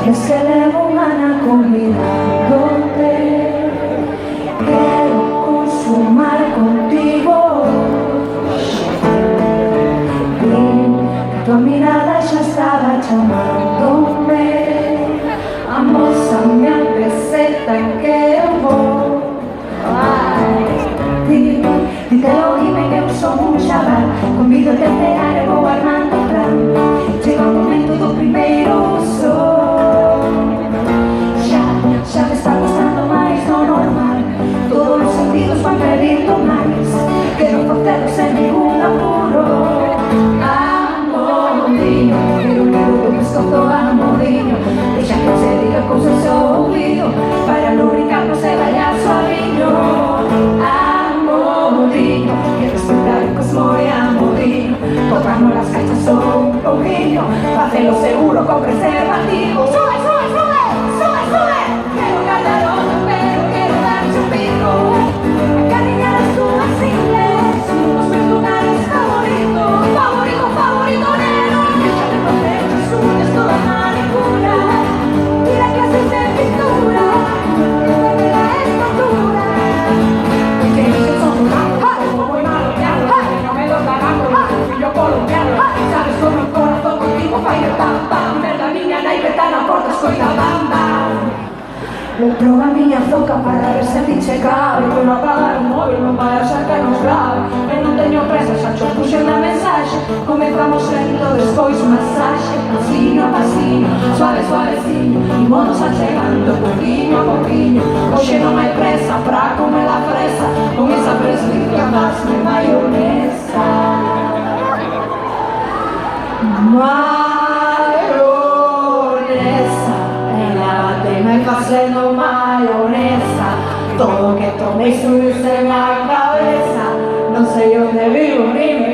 Es que elevo gana combinándote. Quiero consumar contigo. Vi tu mirada ya estaba llamándome. Amózame a peseta que eu vou. Dítelo, dime que eu sou un chaval. Convídote a esperar, eu vou armando o plan. Chega o momento do primeiro sol. Já me está gostando máis do normal. Todos os sentidos van pedindo máis. Quero facelo sen ningún apuro. Amodiño, quero libro do pescozo amodiño. Deixa que se diga cousas ao ouvido para lubricarnos e bailar suaviño. Amodiño, quero escutar o cosmo e amodiño. Tocarnos las cachas ou un pouquinho, facelo seguro con preservativo. Sube, sube, sube, sube, sube. Quero caldarón, pero quero darche un pico. Acariñar as túas ingles, os meus lugares favoritos. Favorito, favorito, neno. Déxame facer as uñas toda manicura. Mira clases de pintura, dame la escultura. Que ellos son muy malos, como muy malos, me hago, no me los pagamos, yo colombiano. Sabes como el corazón contigo falla pam pam. Ver la niña naiveta na porta escoita bam bam. Proba a miña zoca para ver se ti che cabe. Pero apagar o móvil non para xa que nos grave. E non teño presa, xa cho puxen na mensaxe. Comezamos lento, despois masaxe. Pasino a pasino, suave suaveciño. Imonos achegando poquinho a poquinho. Hoxe non hai presa pra comer a fresa. Con esa presbicia más de mayonesa. Mayonesa, en la batema y facendo mayonesa. Todo que tomei subiuse en la cabeza. No sé onde vivo ni me